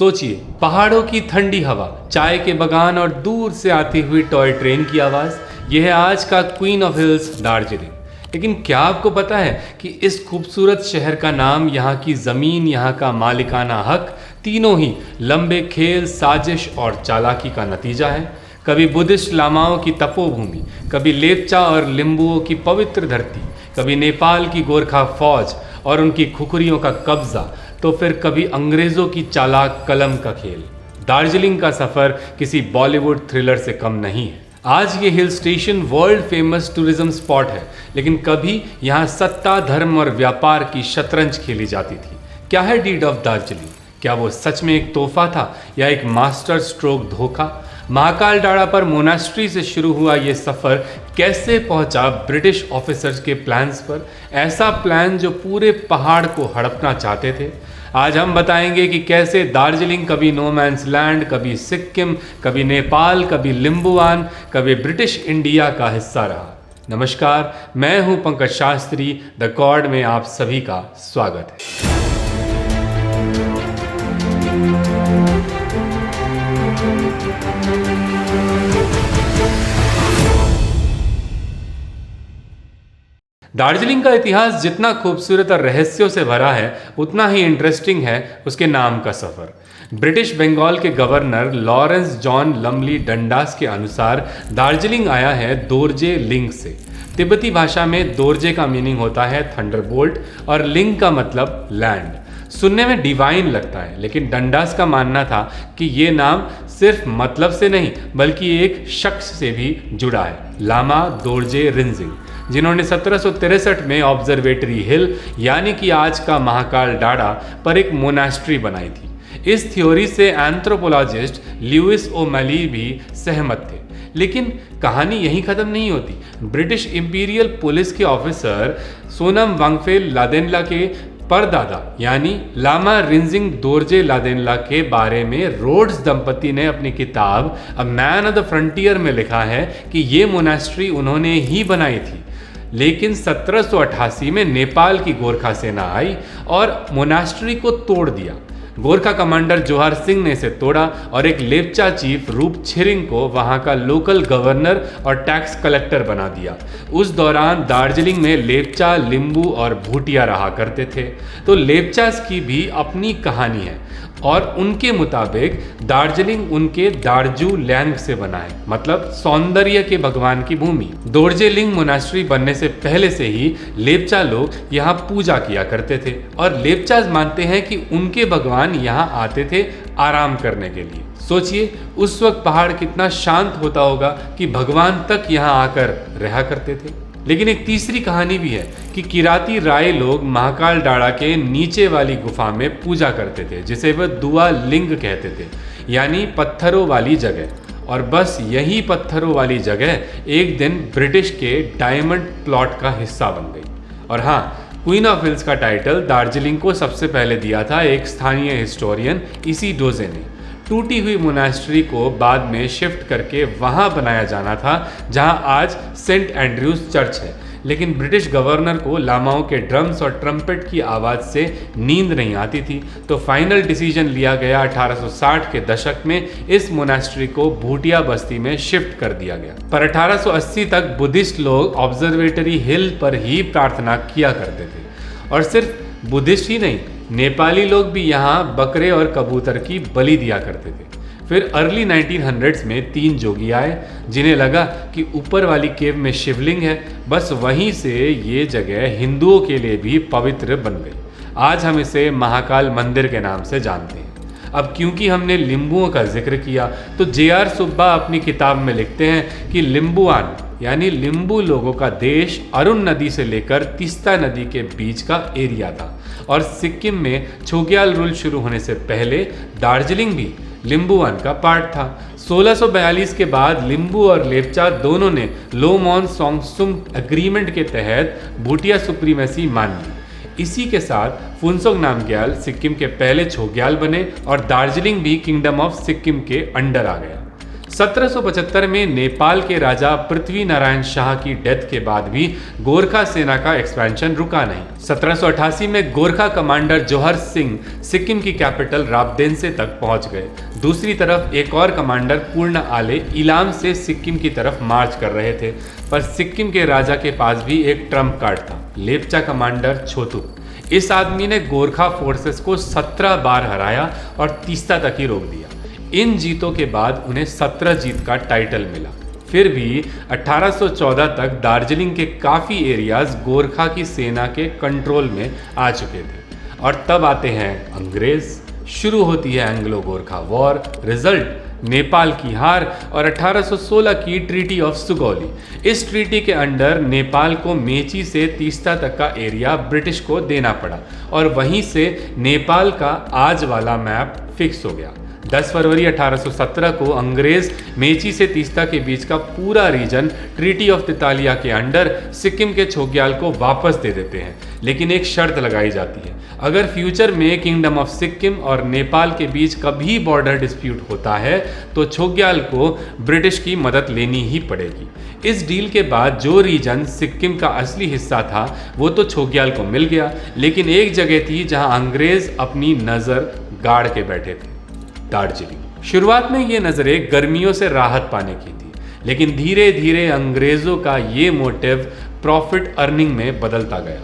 सोचिए, पहाड़ों की ठंडी हवा, चाय के बगान और दूर से आती हुई टॉय ट्रेन की आवाज़, यह है आज का क्वीन ऑफ हिल्स दार्जिलिंग। लेकिन क्या आपको पता है कि इस खूबसूरत शहर का नाम, यहाँ की ज़मीन, यहाँ का मालिकाना हक, तीनों ही लंबे खेल, साजिश और चालाकी का नतीजा है। कभी बुद्धिस्ट लामाओं की तपोभूमि, कभी लेप्चा और लिम्बुओं की पवित्र धरती, कभी नेपाल की गोरखा फौज और उनकी खुखरियों का कब्जा, तो फिर कभी अंग्रेज़ों की चालाक कलम का खेल। दार्जिलिंग का सफ़र किसी बॉलीवुड थ्रिलर से कम नहीं है। आज ये hill station world famous tourism spot है, लेकिन कभी यहाँ सत्ता, धर्म और व्यापार की शतरंज खेली जाती थी। क्या है डीड ऑफ दार्जिलिंग? क्या वो सच में एक तोहफा था या एक मास्टर स्ट्रोक धोखा? महाकाल डाड़ा पर मोनास्ट्री से शुरू हुआ ये सफ़र कैसे पहुंचा ब्रिटिश ऑफिसर्स के प्लान्स पर, ऐसा प्लान जो पूरे पहाड़ को हड़पना चाहते थे। आज हम बताएंगे कि कैसे दार्जिलिंग कभी नो मैंस लैंड, कभी सिक्किम, कभी नेपाल, कभी लिम्बुआन, कभी ब्रिटिश इंडिया का हिस्सा रहा। नमस्कार, मैं हूं पंकज शास्त्री। द कॉर्ड में आप सभी का स्वागत है। दार्जिलिंग का इतिहास जितना खूबसूरत और रहस्यों से भरा है, उतना ही इंटरेस्टिंग है उसके नाम का सफ़र। ब्रिटिश बंगाल के गवर्नर लॉरेंस जॉन लमली डंडास के अनुसार दार्जिलिंग आया है दोरजे लिंग से। तिब्बती भाषा में दोरजे का मीनिंग होता है थंडरबोल्ट और लिंग का मतलब लैंड। सुनने में डिवाइन लगता है, लेकिन डंडास का मानना था कि ये नाम सिर्फ मतलब से नहीं बल्कि एक शख्स से भी जुड़ा है, लामा दोरजे रिंजिंग, जिन्होंने 1763 में ऑब्जर्वेटरी हिल यानी कि आज का महाकाल डाड़ा पर एक मोनास्ट्री बनाई थी। इस थ्योरी से एंथ्रोपोलॉजिस्ट ल्यूइस ओमली भी सहमत थे। लेकिन कहानी यहीं ख़त्म नहीं होती। ब्रिटिश इंपीरियल पुलिस के ऑफिसर सोनम वांगफेल लादेनला के परदादा यानी लामा रिंजिंग दोरजे लादेनला के बारे में रोड्स दंपति ने अपनी किताब a man of the frontier में लिखा है कि ये मोनास्ट्री उन्होंने ही बनाई थी। लेकिन 1788 में नेपाल की गोरखा सेना आई और मोनास्ट्री को तोड़ दिया। गोरखा कमांडर जोहार सिंह ने इसे तोड़ा और एक लेप्चा चीफ रूप छिरिंग को वहां का लोकल गवर्नर और टैक्स कलेक्टर बना दिया। उस दौरान दार्जिलिंग में लेप्चा, लिम्बू और भूटिया रहा करते थे। तो लेप्चास की भी अपनी कहानी है और उनके मुताबिक दार्जिलिंग उनके दार्जू लैंग से बना है, मतलब सौंदर्य के भगवान की भूमि। दोरजेलिंग मोनास्ट्री बनने से पहले से ही लेप्चा लोग यहाँ पूजा किया करते थे और लेप्चास मानते हैं कि उनके भगवान यहाँ आते थे आराम करने के लिए। सोचिए, उस वक्त पहाड़ कितना शांत होता होगा कि भगवान तक यहाँ आकर रहा करते थे। लेकिन एक तीसरी कहानी भी है कि किराती राय लोग महाकाल डाड़ा के नीचे वाली गुफा में पूजा करते थे, जिसे वह दुआ लिंग कहते थे, यानी पत्थरों वाली जगह। और बस यही पत्थरों वाली जगह एक दिन ब्रिटिश के डायमंड प्लॉट का हिस्सा बन गई। और हाँ, क्वीन ऑफ हिल्स का टाइटल दार्जिलिंग को सबसे पहले दिया था एक स्थानीय हिस्टोरियन इसी डोजे ने। टूटी हुई मोनास्ट्री को बाद में शिफ्ट करके वहां बनाया जाना था जहां आज सेंट एंड्रयूज चर्च है। लेकिन ब्रिटिश गवर्नर को लामाओं के ड्रम्स और ट्रम्पेट की आवाज़ से नींद नहीं आती थी, तो फाइनल डिसीजन लिया गया 1860 के दशक में इस मोनास्ट्री को भूटिया बस्ती में शिफ्ट कर दिया गया। पर 1880 तक बुद्धिस्ट लोग ऑब्जर्वेटरी हिल पर ही प्रार्थना किया करते थे। और सिर्फ बुद्धिस्ट ही नहीं, नेपाली लोग भी यहाँ बकरे और कबूतर की बलि दिया करते थे। फिर अर्ली 1900s में 3 जोगी आए, जिन्हें लगा कि ऊपर वाली केव में शिवलिंग है, बस वहीं से ये जगह हिंदुओं के लिए भी पवित्र बन गई। आज हम इसे महाकाल मंदिर के नाम से जानते हैं। अब क्योंकि हमने लिम्बुओं का जिक्र किया, तो जे.आर. सुब्बा अपनी किताब में लिखते हैं कि लिम्बुआन यानी लिम्बू लोगों का देश अरुण नदी से लेकर तीस्ता नदी के बीच का एरिया था और सिक्किम में छोग्याल रूल शुरू होने से पहले दार्जिलिंग भी लिम्बुआन का पार्ट था। 1642 के बाद लिम्बू और लेप्चा दोनों ने लोमॉन सोंगसुम एग्रीमेंट के तहत भूटिया सुप्रीमेसी मान ली। इसी के साथ फुनसोक नामग्याल सिक्किम के पहले छोग्याल बने और दार्जिलिंग भी किंगडम ऑफ सिक्किम के अंडर आ गया। 1775 में नेपाल के राजा पृथ्वी नारायण शाह की डेथ के बाद भी गोरखा सेना का एक्सपेंशन रुका नहीं। 1788 में गोरखा कमांडर जौहर सिंह सिक्किम की कैपिटल राबदेंसे तक पहुंच गए। दूसरी तरफ एक और कमांडर पूर्ण आले इलाम से सिक्किम की तरफ मार्च कर रहे थे, पर सिक्किम के राजा के पास भी एक ट्रम्प कार्ड था, लेपचा कमांडर छोटू। इस आदमी ने गोरखा फोर्सेस को 17 बार हराया और तीस्ता तक ही रोक दिया। इन जीतों के बाद उन्हें 17 जीत का टाइटल मिला। फिर भी 1814 तक दार्जिलिंग के काफ़ी एरियाज गोरखा की सेना के कंट्रोल में आ चुके थे। और तब आते हैं अंग्रेज, शुरू होती है Anglo Gorkha war, result Nepal की हार और 1816 की ट्रीटी ऑफ सुगौली। इस ट्रीटी के अंडर नेपाल को मेची से तीस्ता तक का एरिया ब्रिटिश को देना पड़ा और वहीं से नेपाल का आज वाला मैप फिक्स हो गया। 10 फरवरी 1817 को अंग्रेज मेची से तीस्ता के बीच का पूरा रीजन ट्रीटी ऑफ तितालिया के अंडर सिक्किम के छोग्याल को वापस दे देते हैं, लेकिन एक शर्त लगाई जाती है, अगर फ्यूचर में किंगडम ऑफ सिक्किम और नेपाल के बीच कभी बॉर्डर डिस्प्यूट होता है तो छोग्याल को ब्रिटिश की मदद लेनी ही पड़ेगी। इस डील के बाद जो रीजन सिक्किम का असली हिस्सा था वो तो छोग्याल को मिल गया, लेकिन एक जगह थी जहां अंग्रेज अपनी नज़र गाड़ के बैठे थे, दार्जिलिंग। शुरुआत में ये नज़रें गर्मियों से राहत पाने की थी, लेकिन धीरे धीरे अंग्रेज़ों का ये मोटिव प्रॉफिट अर्निंग में बदलता गया।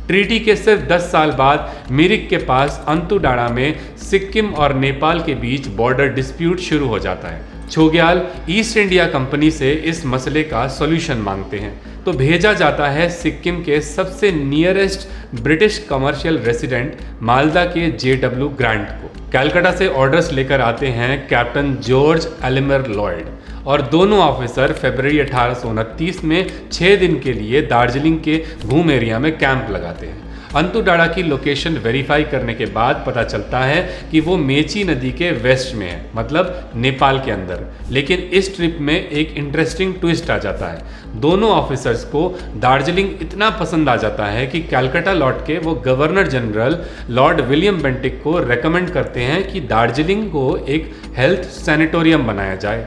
ट्रीटी के सिर्फ 10 साल बाद मिरिक के पास अंतुडाड़ा में सिक्किम और नेपाल के बीच बॉर्डर डिस्प्यूट शुरू हो जाता है। छोग्याल ईस्ट इंडिया कंपनी से इस मसले का सॉल्यूशन मांगते हैं, तो भेजा जाता है सिक्किम के सबसे nearest British commercial resident Malda के JW ग्रांट को। कलकत्ता से ऑर्डर्स लेकर आते हैं कैप्टन जॉर्ज एलिमर लॉयड और दोनों ऑफिसर फरवरी 1829 में 6 दिन के लिए दार्जिलिंग के घूम एरिया में कैंप लगाते हैं। अंतुडाड़ा की लोकेशन वेरीफाई करने के बाद पता चलता है कि वो मेची नदी के वेस्ट में है, मतलब नेपाल के अंदर। लेकिन इस ट्रिप में एक इंटरेस्टिंग ट्विस्ट आ जाता है। दोनों ऑफिसर्स को दार्जिलिंग इतना पसंद आ जाता है कि कलकत्ता लौट के वो governor general Lord William Bentinck को रेकमेंड करते हैं कि दार्जिलिंग को एक हेल्थ सैनिटोरियम बनाया जाए।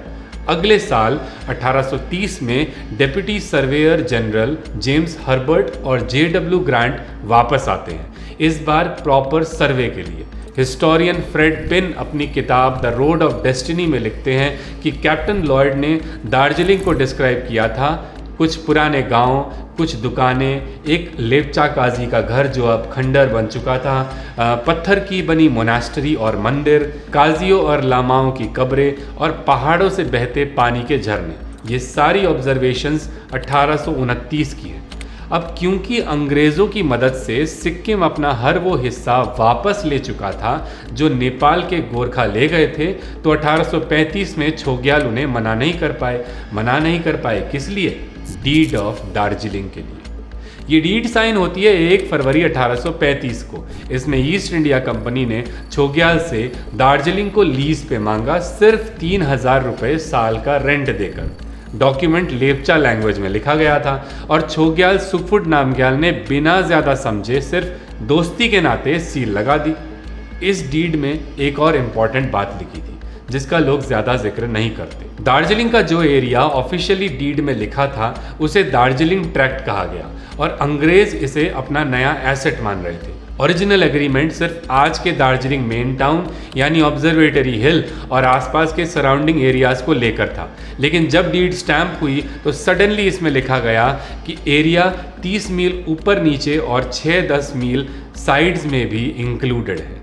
अगले साल 1830 में deputy surveyor general James Herbert और JW ग्रांट वापस आते हैं, इस बार प्रॉपर सर्वे के लिए। हिस्टोरियन फ्रेड पिन अपनी किताब द रोड ऑफ डेस्टिनी में लिखते हैं कि कैप्टन लॉयड ने दार्जिलिंग को डिस्क्राइब किया था, कुछ पुराने गांव, कुछ दुकानें, एक लेपचा काजी का घर जो अब खंडर बन चुका था, पत्थर की बनी मोनास्ट्री और मंदिर, काजियों और लामाओं की कब्रें और पहाड़ों से बहते पानी के झरने। ये सारी ऑब्जर्वेशंस 1829 की हैं। अब क्योंकि अंग्रेज़ों की मदद से सिक्किम अपना हर वो हिस्सा वापस ले चुका था जो नेपाल के गोरखा ले गए थे, तो 1835 में छोग्याल उन्हें मना नहीं कर पाए। किस लिए? डीड ऑफ दार्जिलिंग के लिए। ये डीड साइन होती है 1 फरवरी 1835 को। इसमें ईस्ट इंडिया कंपनी ने छोग्याल से दार्जिलिंग को लीज पे मांगा, सिर्फ 3000 रुपये साल का रेंट देकर। डॉक्यूमेंट लेपचा लैंग्वेज में लिखा गया था और छोग्याल सुखफुट नामग्याल ने बिना ज़्यादा समझे सिर्फ दोस्ती के नाते सील लगा दी। इस डीड में एक और इम्पॉर्टेंट बात लिखी थी जिसका लोग ज़्यादा जिक्र नहीं करते। दार्जिलिंग का जो एरिया ऑफिशियली डीड में लिखा था उसे दार्जिलिंग ट्रैक्ट कहा गया और अंग्रेज इसे अपना नया एसेट मान रहे थे। ओरिजिनल एग्रीमेंट सिर्फ आज के दार्जिलिंग मेन टाउन यानी ऑब्जर्वेटरी हिल और आसपास के सराउंडिंग एरियाज को लेकर था, लेकिन जब डीड स्टैंप हुई तो सडनली इसमें लिखा गया कि एरिया 30 मील ऊपर नीचे और 6-10 मील साइड्स में भी इंक्लूडेड है।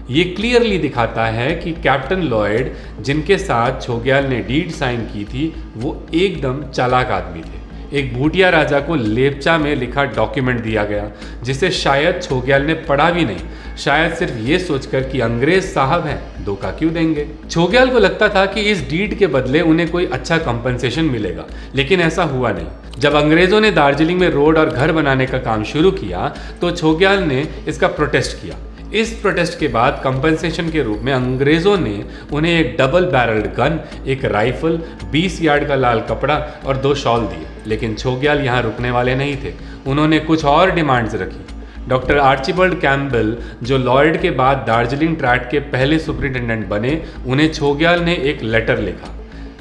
ये क्लियरली दिखाता है कि कैप्टन लॉयड जिनके साथ छोग्याल ने डीड साइन की थी वो एकदम चालाक आदमी थे। एक भूटिया राजा को लेपचा में लिखा डॉक्यूमेंट दिया गया जिसे शायद छोग्याल ने पढ़ा भी नहीं, शायद सिर्फ ये सोचकर कि अंग्रेज साहब हैं, धोखा क्यों देंगे। छोग्याल को लगता था कि इस डीड के बदले उन्हें कोई अच्छा कंपनसेशन मिलेगा, लेकिन ऐसा हुआ नहीं। जब अंग्रेजों ने दार्जिलिंग में रोड और घर बनाने का काम शुरू किया तो छोग्याल ने इसका प्रोटेस्ट किया। इस प्रोटेस्ट के बाद कंपनसेशन के रूप में अंग्रेज़ों ने उन्हें एक डबल बैरल्ड गन, एक राइफल, 20 यार्ड का लाल कपड़ा और 2 शॉल दिए। लेकिन छोग्याल यहाँ रुकने वाले नहीं थे, उन्होंने कुछ और डिमांड्स रखी। डॉक्टर आर्चिबल्ड कैम्पबेल जो लॉयड के बाद दार्जिलिंग ट्रैक्ट के पहले सुपरिटेंडेंट बने, उन्हें छोग्याल ने एक लेटर लिखा।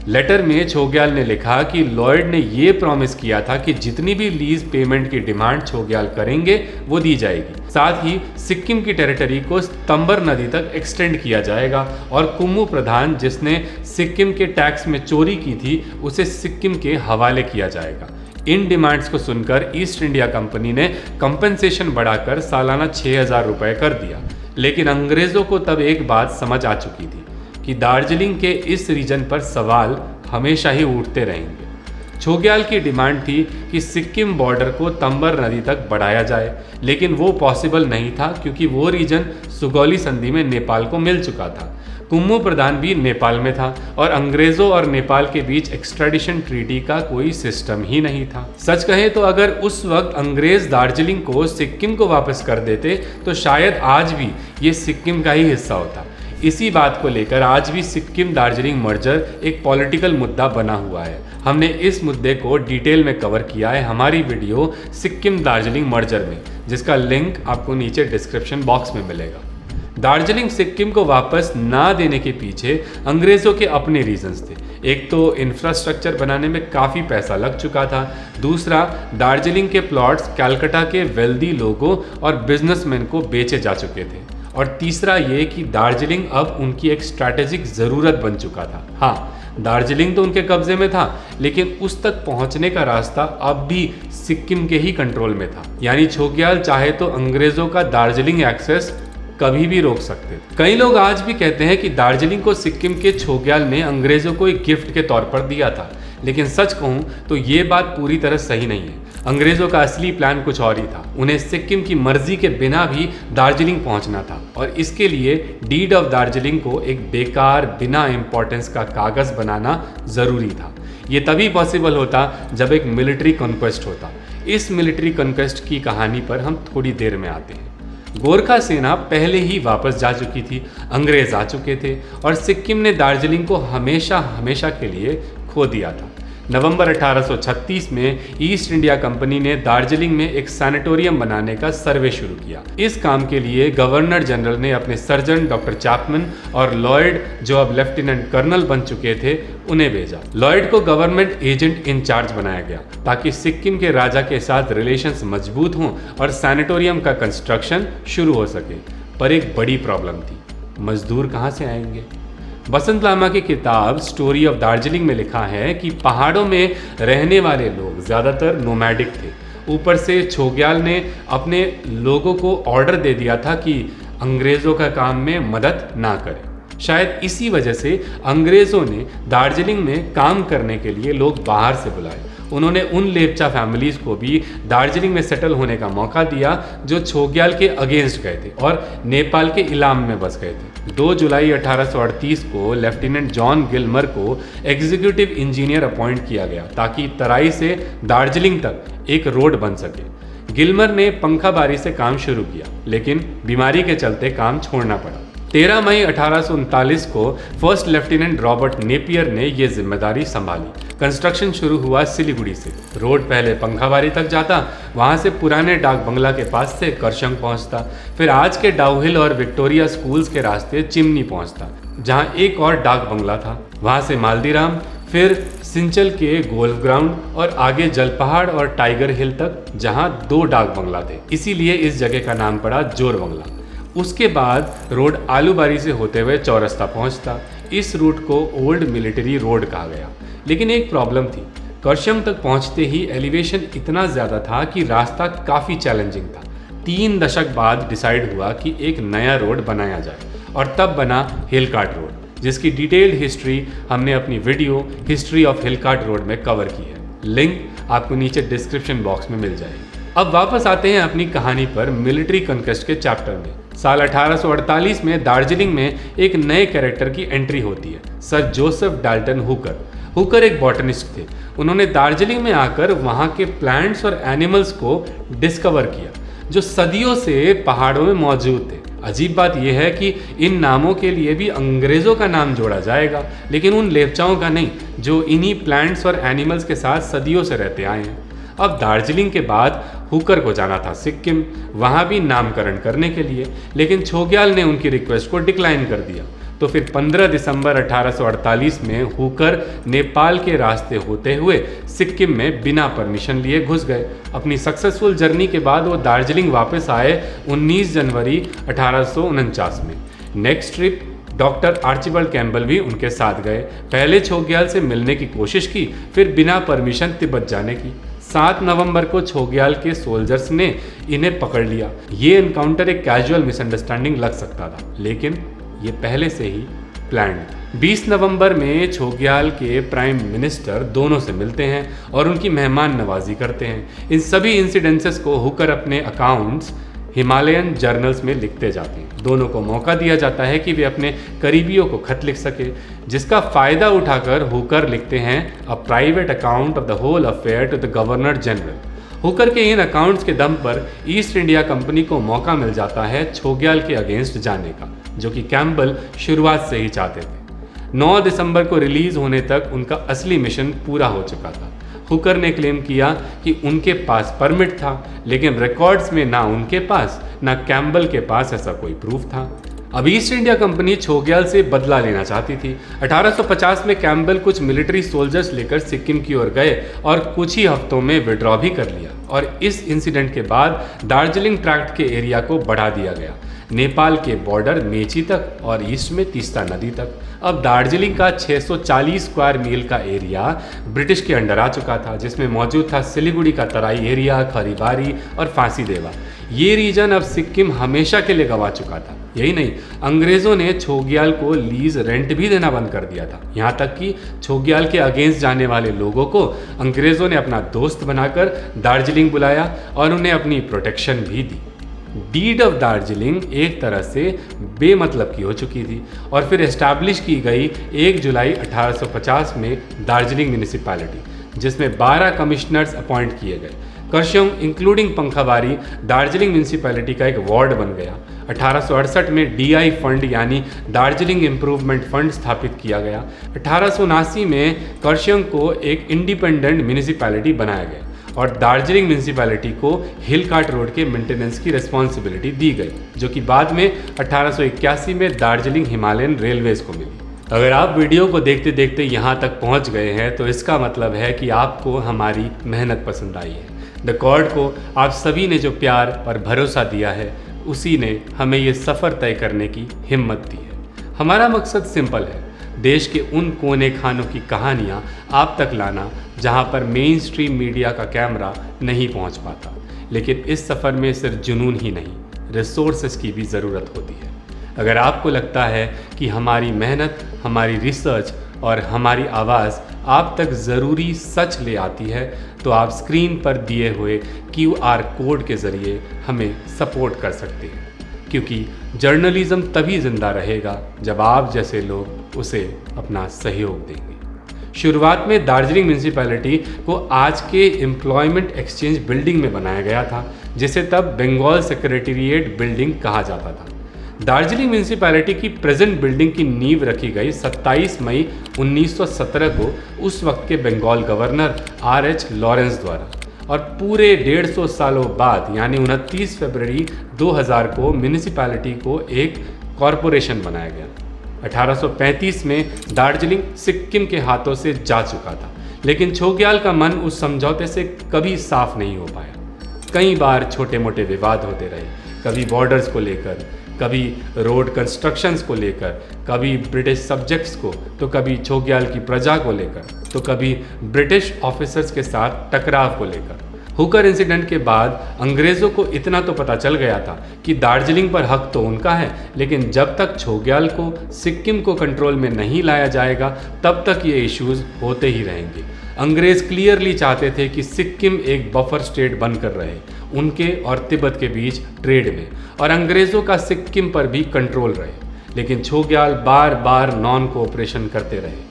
लेटर में छोग्याल ने लिखा कि लॉयड ने ये प्रॉमिस किया था कि जितनी भी लीज पेमेंट की डिमांड छोग्याल करेंगे वो दी जाएगी। साथ ही सिक्किम की टेरिटरी को तंबर नदी तक एक्सटेंड किया जाएगा और कुम्मू प्रधान जिसने सिक्किम के टैक्स में चोरी की थी उसे सिक्किम के हवाले किया जाएगा। इन डिमांड्स को सुनकर ईस्ट इंडिया कंपनी ने कंपनसेशन बढ़ाकर सालाना 6,000 रुपये कर दिया। लेकिन अंग्रेज़ों को तब एक बात समझ आ चुकी थी कि दार्जिलिंग के इस रीजन पर सवाल हमेशा ही उठते रहेंगे। छोग्याल की डिमांड थी कि सिक्किम बॉर्डर को तंबर नदी तक बढ़ाया जाए, लेकिन वो पॉसिबल नहीं था क्योंकि वो रीजन सुगौली संधि में नेपाल को मिल चुका था। कुम्मू प्रधान भी नेपाल में था और अंग्रेज़ों और नेपाल के बीच एक्सट्रेडिशन ट्रीटी का कोई सिस्टम ही नहीं था। सच कहें तो अगर उस वक्त अंग्रेज़ दार्जिलिंग को सिक्किम को वापस कर देते तो शायद आज भी ये सिक्किम का ही हिस्सा होता। इसी बात को लेकर आज भी सिक्किम दार्जिलिंग मर्जर एक पॉलिटिकल मुद्दा बना हुआ है। हमने इस मुद्दे को डिटेल में कवर किया है हमारी वीडियो सिक्किम दार्जिलिंग मर्जर में, जिसका लिंक आपको नीचे डिस्क्रिप्शन बॉक्स में मिलेगा। दार्जिलिंग सिक्किम को वापस ना देने के पीछे अंग्रेज़ों के अपने रीजंस थे। एक तो इंफ्रास्ट्रक्चर बनाने में काफ़ी पैसा लग चुका था, दूसरा दार्जिलिंग के प्लॉट्स कलकत्ता के वेल्दी लोगों और बिजनेसमैन को बेचे जा चुके थे, और तीसरा ये कि दार्जिलिंग अब उनकी एक स्ट्रैटेजिक ज़रूरत बन चुका था। हाँ, दार्जिलिंग तो उनके कब्जे में था, लेकिन उस तक पहुंचने का रास्ता अब भी सिक्किम के ही कंट्रोल में था। यानी छोग्याल चाहे तो अंग्रेज़ों का दार्जिलिंग एक्सेस कभी भी रोक सकते थे। कई लोग आज भी कहते हैं कि दार्जिलिंग को सिक्किम के छोग्याल ने अंग्रेज़ों को एक गिफ्ट के तौर पर दिया था, लेकिन सच कहूँ तो ये बात पूरी तरह सही नहीं है। अंग्रेज़ों का असली प्लान कुछ और ही था। उन्हें सिक्किम की मर्जी के बिना भी दार्जिलिंग पहुंचना था, और इसके लिए डीड ऑफ दार्जिलिंग को एक बेकार बिना इम्पोर्टेंस का कागज़ बनाना ज़रूरी था। ये तभी पॉसिबल होता जब एक मिलिट्री कॉन्क्वेस्ट होता। इस मिलिट्री कॉन्क्वेस्ट की कहानी पर हम थोड़ी देर में आते हैं। गोरखा सेना पहले ही वापस जा चुकी थी, अंग्रेज़ आ चुके थे और सिक्किम ने दार्जिलिंग को हमेशा हमेशा के लिए खो दिया था। नवंबर 1836 में ईस्ट इंडिया कंपनी ने दार्जिलिंग में एक सैनिटोरियम बनाने का सर्वे शुरू किया। इस काम के लिए गवर्नर जनरल ने अपने सर्जन डॉक्टर चैपमैन और लॉयड, जो अब लेफ्टिनेंट कर्नल बन चुके थे, उन्हें भेजा। लॉयड को गवर्नमेंट एजेंट इंचार्ज बनाया गया ताकि सिक्किम के राजा के साथ रिलेशंस मजबूत हों और सैनिटोरियम का कंस्ट्रक्शन शुरू हो सके। पर एक बड़ी प्रॉब्लम थी, मजदूर कहाँ से आएंगे? बसंत लामा की किताब स्टोरी ऑफ दार्जिलिंग में लिखा है कि पहाड़ों में रहने वाले लोग ज़्यादातर नोमैडिक थे। ऊपर से छोग्याल ने अपने लोगों को ऑर्डर दे दिया था कि अंग्रेज़ों का काम में मदद ना करें। शायद इसी वजह से अंग्रेज़ों ने दार्जिलिंग में काम करने के लिए लोग बाहर से बुलाए। उन्होंने उन लेप्चा फैमिलीज़ को भी दार्जिलिंग में सेटल होने का मौका दिया जो छोग्याल के अगेंस्ट गए थे और नेपाल के इलाम में बस गए थे। 2 जुलाई 1838 को लेफ्टिनेंट जॉन गिल्मर को एग्जीक्यूटिव इंजीनियर अपॉइंट किया गया ताकि तराई से दार्जिलिंग तक एक रोड बन सके। गिल्मर ने पंखाबारी से काम शुरू किया, लेकिन बीमारी के चलते काम छोड़ना पड़ा। 13 मई 1839 को फर्स्ट लेफ्टिनेंट रॉबर्ट नेपियर ने यह जिम्मेदारी संभाली। कंस्ट्रक्शन शुरू हुआ सिलीगुड़ी से। रोड पहले पंखाबारी तक जाता, वहां से पुराने डाक बंगला के पास से करशंग पहुंचता, फिर आज के डाउहिल और विक्टोरिया स्कूल्स के रास्ते चिमनी पहुंचता, जहां एक और डाक बंगला था। वहां से मालदीराम, फिर सिंचल के गोल्फ ग्राउंड और आगे जलपहाड़ और टाइगर हिल तक, जहां 2 डाक बंगला थे। इसीलिए इस जगह का नाम पड़ा जोर बंगला। उसके बाद रोड आलूबारी से होते हुए चौरस्ता पहुंचता। इस रूट को ओल्ड मिलिट्री रोड कहा गया। लेकिन एक प्रॉब्लम थी, करशंग तक पहुंचते ही एलिवेशन इतना ज़्यादा था कि रास्ता काफ़ी चैलेंजिंग था। 3 दशक बाद डिसाइड हुआ कि एक नया रोड बनाया जाए, और तब बना हिलकाट रोड, जिसकी डिटेल्ड हिस्ट्री हमने अपनी वीडियो हिस्ट्री ऑफ हिलकाट रोड में कवर की है। लिंक आपको नीचे डिस्क्रिप्शन बॉक्स में मिल जाएगी। अब वापस आते हैं अपनी कहानी पर मिलिट्री कॉन्क्वेस्ट के चैप्टर में। साल 1848 में दार्जिलिंग में एक नए कैरेक्टर की एंट्री होती है, sir Joseph Dalton Hooker. Hooker एक बॉटनिस्ट थे। उन्होंने दार्जिलिंग में आकर वहाँ के प्लांट्स और एनिमल्स को डिस्कवर किया जो सदियों से पहाड़ों में मौजूद थे। अजीब बात यह है कि इन नामों के लिए भी अंग्रेज़ों का नाम जोड़ा जाएगा, लेकिन उन लेप्चाओं का नहीं जो इन्हीं प्लांट्स और एनिमल्स के साथ सदियों से रहते आए हैं। अब दार्जिलिंग के बाद हुकर को जाना था सिक्किम, वहाँ भी नामकरण करने के लिए, लेकिन छोग्याल ने उनकी रिक्वेस्ट को डिक्लाइन कर दिया। तो फिर 15 दिसंबर 1848 में हुकर नेपाल के रास्ते होते हुए सिक्किम में बिना परमिशन लिए घुस गए। अपनी सक्सेसफुल जर्नी के बाद वो दार्जिलिंग वापस आए 19 जनवरी 1849 में। Next trip doctor Archibald Campbell भी उनके साथ गए। पहले छोग्याल से मिलने की कोशिश की, फिर बिना परमिशन तिब्बत जाने की। 7 नवंबर को छोग्याल के सोल्जर्स ने इन्हें पकड़ लिया। ये एनकाउंटर एक कैजुअल मिसअंडरस्टैंडिंग लग सकता था, लेकिन ये पहले से ही प्लान्ड। 20 नवंबर में छोग्याल के प्राइम मिनिस्टर दोनों से मिलते हैं और उनकी मेहमान नवाजी करते हैं। इन सभी इंसिडेंसेस को हुकर अपने अकाउंट्स हिमालयन जर्नल्स में लिखते जाते हैं। दोनों को मौका दिया जाता है कि वे अपने करीबियों को खत लिख सके, जिसका फ़ायदा उठाकर हुकर लिखते हैं a private account of the whole affair to the governor general. Hooker के इन अकाउंट्स के दम पर ईस्ट इंडिया कंपनी को मौका मिल जाता है छोग्याल के अगेंस्ट जाने का, जो कि कैम्पबेल शुरुआत से ही चाहते थे। 9 दिसंबर को रिलीज होने तक उनका असली मिशन पूरा हो चुका था। हुकर ने क्लेम किया कि उनके पास परमिट था, लेकिन रिकॉर्ड्स में ना उनके पास ना कैम्पबेल के पास ऐसा कोई प्रूफ था। अब ईस्ट इंडिया कंपनी छोग्याल से बदला लेना चाहती थी। 1850 में कैम्पबेल कुछ मिलिट्री सोल्जर्स लेकर सिक्किम की ओर गए और कुछ ही हफ्तों में विड्रॉ भी कर लिया, और इस इंसिडेंट के बाद दार्जिलिंग ट्रैक्ट के एरिया को बढ़ा दिया गया, नेपाल के बॉर्डर मेची तक और ईस्ट में तीस्ता नदी तक। अब दार्जिलिंग का 640 स्क्वायर मील का एरिया ब्रिटिश के अंडर आ चुका था, जिसमें मौजूद था सिलीगुड़ी का तराई एरिया, खरीबारी और फांसी देवा। ये रीजन अब सिक्किम हमेशा के लिए गंवा चुका था। यही नहीं, अंग्रेजों ने छोग्याल को लीज रेंट भी देना बंद कर दिया था। यहाँ तक कि छोग्याल के अगेंस्ट जाने वाले लोगों को अंग्रेजों ने अपना दोस्त बनाकर दार्जिलिंग बुलाया और उन्हें अपनी प्रोटेक्शन भी दी। डीड ऑफ दार्जिलिंग एक तरह से बेमतलब की हो चुकी थी और फिर एस्टैब्लिश की गई 1 जुलाई 1850 में दार्जिलिंग म्यूनिसिपैलिटी, जिसमें 12 कमिश्नर्स अपॉइंट किए गए। कर्शोंग इंक्लूडिंग पंखाबारी दार्जिलिंग म्यूनिसिपैलिटी का एक वार्ड बन गया। 1868 में डीआई फंड यानी दार्जिलिंग इम्प्रूवमेंट फंड स्थापित किया गया। 1879 में कर्शोंग को एक इंडिपेंडेंट म्यूनिसिपैलिटी बनाया गया और दार्जिलिंग म्यूनिसिपैलिटी को हिल कार्ट रोड के मेंटेनेंस की रिस्पॉन्सिबिलिटी दी गई, जो कि बाद में 1881 में दार्जिलिंग हिमालयन रेलवेज को मिली। अगर आप वीडियो को देखते देखते यहाँ तक पहुँच गए हैं तो इसका मतलब है कि आपको हमारी मेहनत पसंद आई है। द कॉर्ड को आप सभी ने जो प्यार और भरोसा दिया है, उसी ने हमें ये सफ़र तय करने की हिम्मत दी है। हमारा मकसद सिंपल है, देश के उन कोने खानों की कहानियाँ आप तक लाना जहाँ पर मेन स्ट्रीम मीडिया का कैमरा नहीं पहुँच पाता। लेकिन इस सफ़र में सिर्फ जुनून ही नहीं, रिसोर्सेज की भी ज़रूरत होती है। अगर आपको लगता है कि हमारी मेहनत, हमारी रिसर्च और हमारी आवाज़ आप तक ज़रूरी सच ले आती है, तो आप स्क्रीन पर दिए हुए QR कोड के ज़रिए हमें सपोर्ट कर सकते हैं, क्योंकि जर्नलिज़्म तभी ज़िंदा रहेगा जब आप जैसे लोग उसे अपना सहयोग देंगे। शुरुआत में दार्जिलिंग म्यूनिसिपैलिटी को आज के एम्प्लॉयमेंट एक्सचेंज बिल्डिंग में बनाया गया था, जिसे तब बंगाल सेक्रेटेरिएट बिल्डिंग कहा जाता था। दार्जिलिंग म्यूनिसिपैलिटी की प्रेजेंट बिल्डिंग की नींव रखी गई 27 मई 1917 को उस वक्त के बंगाल गवर्नर RH लॉरेंस द्वारा, और पूरे 150 सालों बाद यानी 29 फरवरी 2000 को म्यूनिसिपैलिटी को एक कॉरपोरेशन बनाया गया। 1835 में दार्जिलिंग सिक्किम के हाथों से जा चुका था, लेकिन छोग्याल का मन उस समझौते से कभी साफ नहीं हो पाया। कई बार छोटे मोटे विवाद होते रहे, कभी बॉर्डर्स को लेकर, कभी रोड कंस्ट्रक्शंस को लेकर, कभी ब्रिटिश सब्जेक्ट्स को, तो कभी छोग्याल की प्रजा को लेकर, तो कभी ब्रिटिश ऑफिसर्स के साथ टकराव को लेकर। हुकर इंसिडेंट के बाद अंग्रेज़ों को इतना तो पता चल गया था कि दार्जिलिंग पर हक तो उनका है, लेकिन जब तक छोग्याल को सिक्किम को कंट्रोल में नहीं लाया जाएगा तब तक ये इश्यूज होते ही रहेंगे। अंग्रेज़ क्लियरली चाहते थे कि सिक्किम एक बफर स्टेट बनकर रहे उनके और तिब्बत के बीच ट्रेड में, और अंग्रेज़ों का सिक्किम पर भी कंट्रोल रहे, लेकिन छोग्याल बार बार नॉन कोऑपरेशन करते रहे।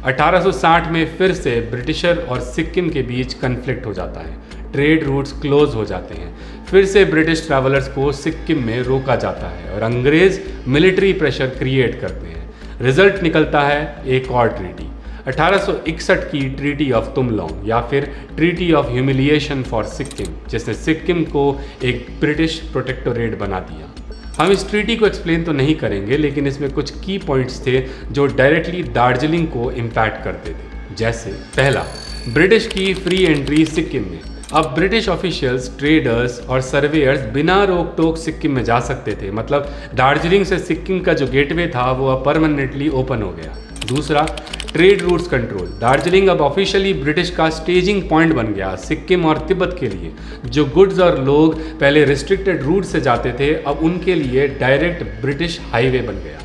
1860 में फिर से ब्रिटिशर और सिक्किम के बीच कन्फ्लिक्ट हो जाता है, ट्रेड रूट्स क्लोज हो जाते हैं, फिर से ब्रिटिश ट्रैवलर्स को सिक्किम में रोका जाता है और अंग्रेज़ मिलिट्री प्रेशर क्रिएट करते हैं। रिजल्ट निकलता है एक और ट्रीटी, 1861 की ट्रीटी ऑफ तुमलोंग या फिर treaty of humiliation for Sikkim, जिसने सिक्किम को एक ब्रिटिश प्रोटेक्टोरेट बना दिया। हम इस ट्रीटी को एक्सप्लेन तो नहीं करेंगे, लेकिन इसमें कुछ की पॉइंट्स थे जो डायरेक्टली दार्जिलिंग को इम्पैक्ट करते थे। जैसे पहला, ब्रिटिश की फ्री एंट्री सिक्किम में। अब ब्रिटिश ऑफिशियल्स, ट्रेडर्स और सर्वेयर्स बिना रोक टोक सिक्किम में जा सकते थे। मतलब दार्जिलिंग से सिक्किम का जो गेटवे था वो अब परमानेंटली ओपन हो गया। दूसरा, ट्रेड रूट्स कंट्रोल। दार्जिलिंग अब ऑफिशियली ब्रिटिश का स्टेजिंग पॉइंट बन गया सिक्किम और तिब्बत के लिए। जो गुड्स और लोग पहले रिस्ट्रिक्टेड रूट से जाते थे, अब उनके लिए डायरेक्ट ब्रिटिश हाईवे बन गया।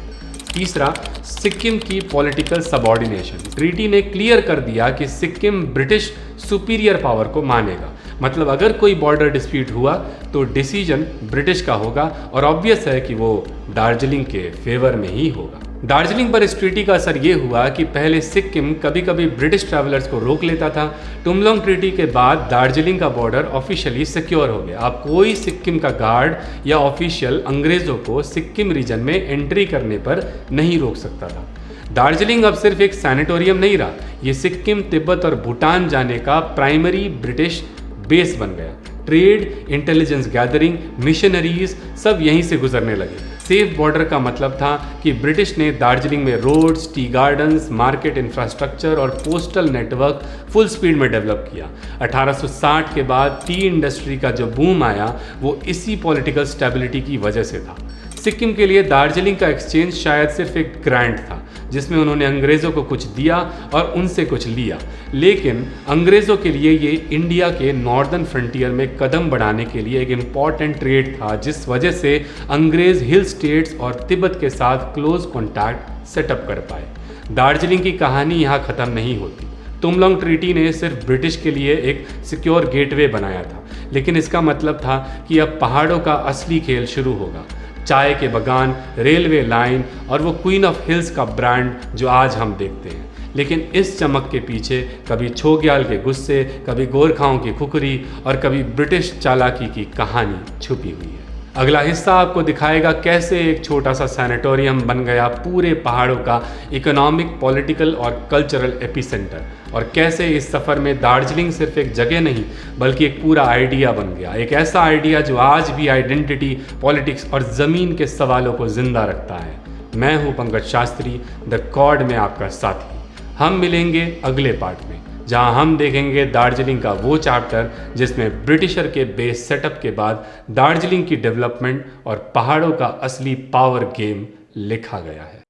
तीसरा, सिक्किम की पॉलिटिकल सबऑर्डिनेशन। ट्रीटी ने क्लियर कर दिया कि सिक्किम ब्रिटिश सुपीरियर पावर को मानेगा। मतलब अगर कोई बॉर्डर डिस्प्यूट हुआ तो डिसीजन ब्रिटिश का होगा और ऑब्वियस है कि वो दार्जिलिंग के फेवर में ही होगा। दार्जिलिंग पर इस ट्रीटी का असर ये हुआ कि पहले सिक्किम कभी कभी ब्रिटिश ट्रैवलर्स को रोक लेता था। टुमलोंग ट्रीटी के बाद दार्जिलिंग का बॉर्डर ऑफिशियली सिक्योर हो गया। अब कोई सिक्किम का गार्ड या ऑफिशियल अंग्रेज़ों को सिक्किम रीजन में एंट्री करने पर नहीं रोक सकता था। दार्जिलिंग अब सिर्फ एक सैनिटोरियम नहीं रहा, ये सिक्किम, तिब्बत और भूटान जाने का प्राइमरी ब्रिटिश बेस बन गया। ट्रेड, इंटेलिजेंस गैदरिंग, मिशनरीज सब यहीं से गुजरने लगे। सेफ बॉर्डर का मतलब था कि ब्रिटिश ने दार्जिलिंग में roads, tea gardens, market infrastructure और पोस्टल नेटवर्क फुल स्पीड में डेवलप किया। 1860 के बाद टी इंडस्ट्री का जो बूम आया वो इसी पॉलिटिकल स्टेबिलिटी की वजह से था। सिक्किम के लिए दार्जिलिंग का एक्सचेंज शायद सिर्फ एक ग्रांट था जिसमें उन्होंने अंग्रेज़ों को कुछ दिया और उनसे कुछ लिया, लेकिन अंग्रेज़ों के लिए ये इंडिया के नॉर्दर्न फ्रंटियर में कदम बढ़ाने के लिए एक इम्पॉर्टेंट ट्रेड था, जिस वजह से अंग्रेज़ हिल स्टेट्स और तिब्बत के साथ क्लोज कॉन्टैक्ट सेटअप कर पाए। दार्जिलिंग की कहानी यहाँ ख़त्म नहीं होती। तुमलोंग ट्रीटी ने सिर्फ ब्रिटिश के लिए एक सिक्योर गेटवे बनाया था, लेकिन इसका मतलब था कि अब पहाड़ों का असली खेल शुरू होगा। चाय के बगान, रेलवे लाइन और वो क्वीन ऑफ हिल्स का ब्रांड जो आज हम देखते हैं। लेकिन इस चमक के पीछे कभी छोग्याल के गुस्से, कभी गोरखाओं की खुखरी और कभी ब्रिटिश चालाकी की कहानी छुपी हुई है। अगला हिस्सा आपको दिखाएगा कैसे एक छोटा सा सैनिटोरियम बन गया पूरे पहाड़ों का इकोनॉमिक, पॉलिटिकल और कल्चरल एपिसेंटर, और कैसे इस सफ़र में दार्जिलिंग सिर्फ एक जगह नहीं बल्कि एक पूरा आइडिया बन गया। एक ऐसा आइडिया जो आज भी आइडेंटिटी, पॉलिटिक्स और ज़मीन के सवालों को ज़िंदा रखता है। मैं हूँ पंकज शास्त्री, द कॉर्ड में आपका साथी। हम मिलेंगे अगले पार्ट में, जहां हम देखेंगे दार्जिलिंग का वो चैप्टर जिसमें ब्रिटिशर के बेस सेटअप के बाद दार्जिलिंग की डेवलपमेंट और पहाड़ों का असली पावर गेम लिखा गया है।